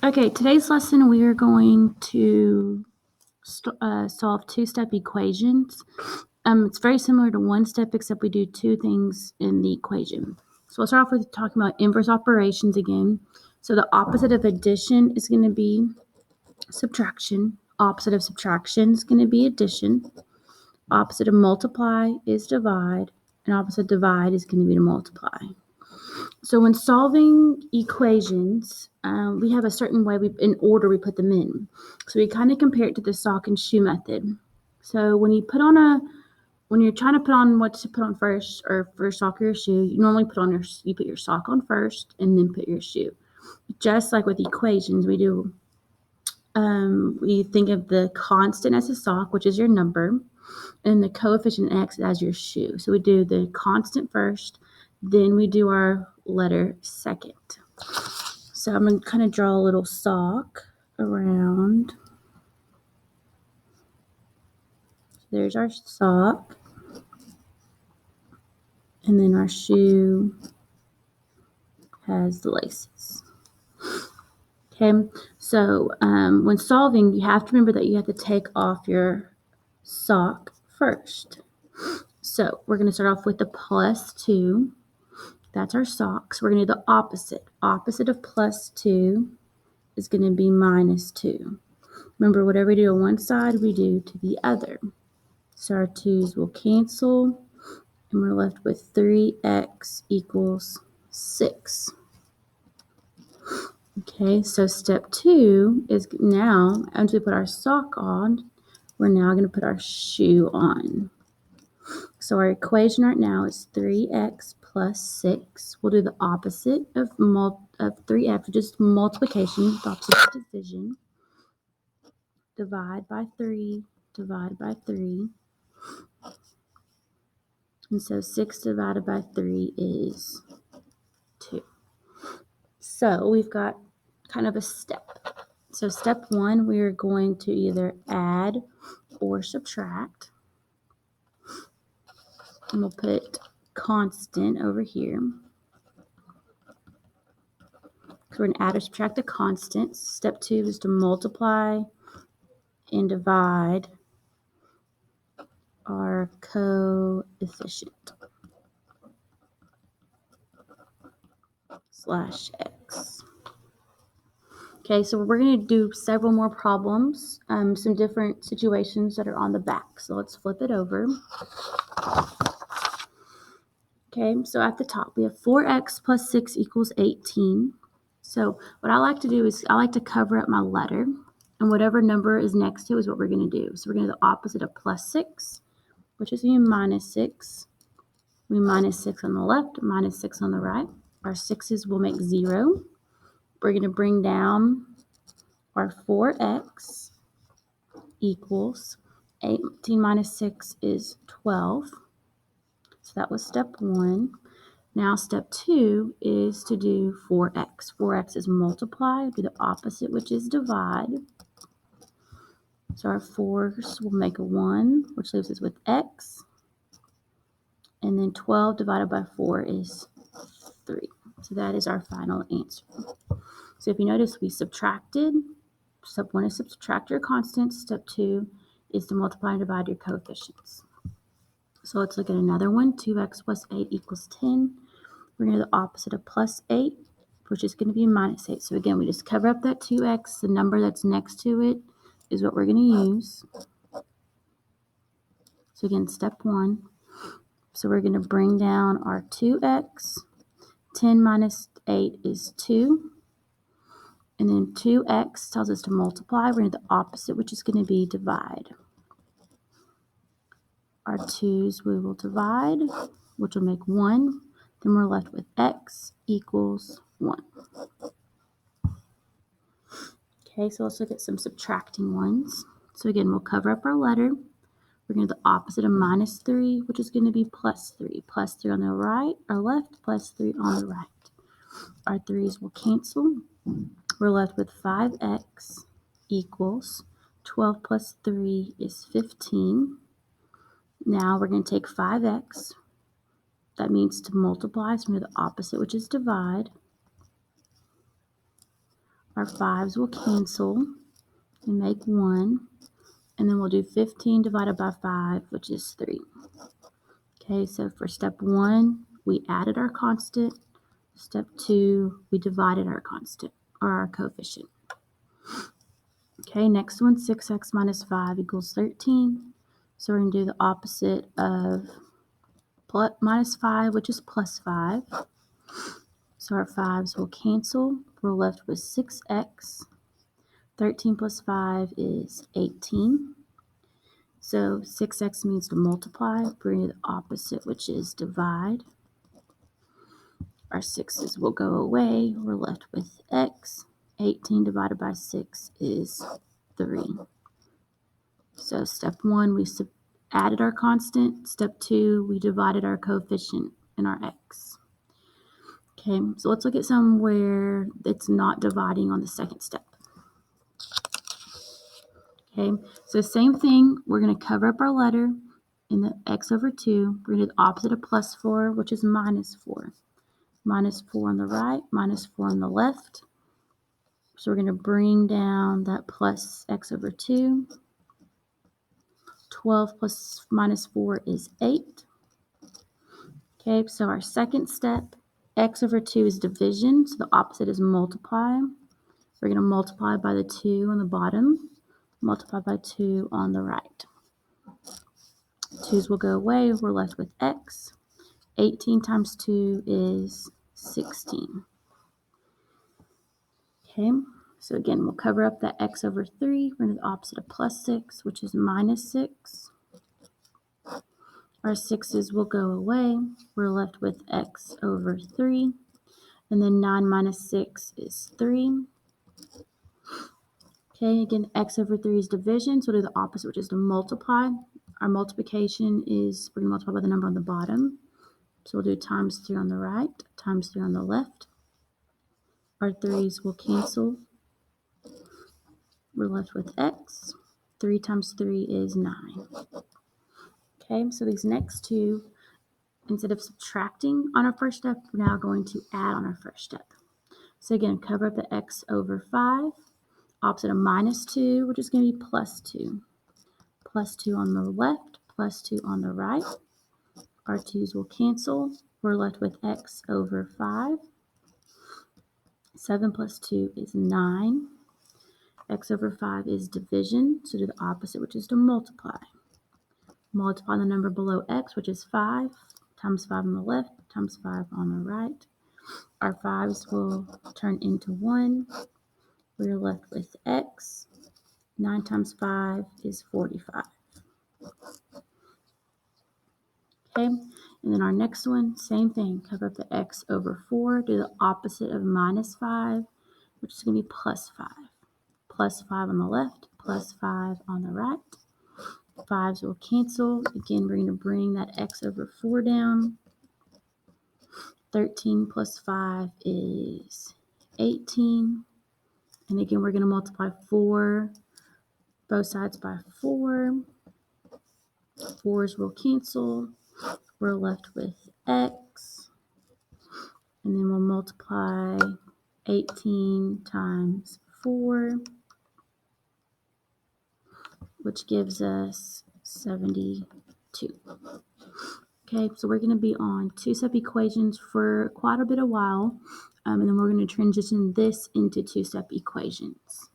Okay, today's lesson we are going to solve two-step equations. It's very similar to one step, except we do two things in the equation. So we'll start off with talking about inverse operations again. So the opposite of addition is going to be subtraction. Opposite of subtraction is going to be addition. Opposite of multiply is divide. And opposite of divide is going to be to multiply. So when solving equations, we have a certain way in order we put them in. So we kind of compare it to the sock and shoe method. So when you're trying to put on what to put on first, or for sock or your shoe, you normally you put your sock on first and then put your shoe. Just like with equations, we do. We think of the constant as a sock, which is your number, and the coefficient x as your shoe. So we do the constant first, then we do our letter second. So I'm going to kind of draw a little sock around. There's our sock. And then our shoe has the laces. Okay, so when solving, you have to remember that you have to take off your sock first. So we're going to start off with the +2. That's our sock. So we're going to do the opposite. Opposite of +2 is going to be -2. Remember, whatever we do on one side, we do to the other. So our 2's will cancel, and we're left with 3x equals 6. Okay, so step 2 is now, once we put our sock on, we're now going to put our shoe on. So our equation right now is 3x plus 6. We'll do the opposite of 3x, just multiplication, the opposite of division. Divide by 3, divide by 3. And so 6 divided by 3 is 2. So we've got kind of a step. So step 1, we are going to either add or subtract. And we'll put constant over here. So we're going to add or subtract the constants. Step 2 is to multiply and divide our coefficient /x. Okay, so we're going to do several more problems, some different situations that are on the back. So let's flip it over. Okay, so at the top we have 4x plus 6 equals 18. So what I like to do is I like to cover up my letter, and whatever number is next to it is what we're going to do. So we're going to do the opposite of +6, which is going to be -6. We -6 on the left, -6 on the right. Our 6's will make 0. We're going to bring down our 4x equals 18 minus 6 is 12. So that was step 1. Now step 2 is to do 4x. 4x is multiply, do the opposite, which is divide. So our 4's will make a 1, which leaves us with x. And then 12 divided by 4 is 3. So that is our final answer. So if you notice, we subtracted. Step 1 is to subtract your constants. Step 2 is to multiply and divide your coefficients. So let's look at another one. 2x plus 8 equals 10. We're going to do the opposite of +8, which is going to be -8. So again, we just cover up that 2x. The number that's next to it is what we're going to use. So again, step 1. So we're going to bring down our 2x. 10 minus 8 is 2. And then 2x tells us to multiply. We're going to do the opposite, which is going to be divide. Our 2's we will divide, which will make 1. Then we're left with x equals 1. Okay, so let's look at some subtracting ones. So again, we'll cover up our letter. We're going to do the opposite of -3, which is going to be +3. +3 on the right or left, +3 on the right. Our 3's will cancel. We're left with 5x equals 12 plus 3 is 15. Now we're going to take 5x. That means to multiply, so we're going to do the opposite, which is divide. Our 5s will cancel and make 1. And then we'll do 15 divided by 5, which is 3. Okay, so for step 1, we added our constant. Step 2, we divided our constant, or our coefficient. Okay, next one, 6x minus 5 equals 13. So we're going to do the opposite of minus 5, which is plus 5. So our 5s will cancel. We're left with 6x. 13 plus 5 is 18. So 6x means to multiply. We're going to do the opposite, which is divide. Our 6's will go away. We're left with x. 18 divided by 6 is 3. So step 1, we added our constant. Step 2, we divided our coefficient in our x. Okay, so let's look at some where it's not dividing on the second step. Okay, so same thing. We're going to cover up our letter in the x over 2. We're going to do the opposite of plus 4, which is minus 4. Minus 4 on the right, minus 4 on the left. So we're going to bring down that plus x over 2. 12 plus minus 4 is 8. Okay, so our second step, x over 2 is division, so the opposite is multiply. We're going to multiply by the 2 on the bottom, multiply by 2 on the right. 2's will go away, we're left with x. 18 times 2 is 16. Okay, so again, we'll cover up that x over 3. We're going to do the opposite of plus 6, which is minus 6. Our 6's will go away. We're left with x over 3. And then 9 minus 6 is 3. Okay, again, x over 3 is division, so we'll do the opposite, which is to multiply. Our multiplication is, we're going to multiply by the number on the bottom. So we'll do times 3 on the right, times 3 on the left. Our 3's will cancel. We're left with x. 3 times 3 is 9. Okay, so these next two, instead of subtracting on our first step, we're now going to add on our first step. So again, cover up the x over 5. Opposite of minus 2, which is going to be plus 2. Plus 2 on the left, plus 2 on the right. Our 2's will cancel. We're left with x over 5. 7 plus 2 is 9. X over 5 is division, so do the opposite, which is to multiply. Multiply the number below x, which is 5, times 5 on the left, times 5 on the right. Our 5's will turn into 1. We're left with x. 9 times 5 is 45. Okay, and then our next one, same thing. Cover up the x over 4. Do the opposite of minus 5, which is going to be plus 5. Plus 5 on the left, plus 5 on the right. 5's will cancel. Again, we're going to bring that x over 4 down. 13 plus 5 is 18. And again, we're going to multiply both sides by 4. 4's will cancel. We're left with x. And then we'll multiply 18 times 4, which gives us 72. Okay, so we're going to be on two-step equations for quite a bit of while, and then we're going to transition this into two-step equations.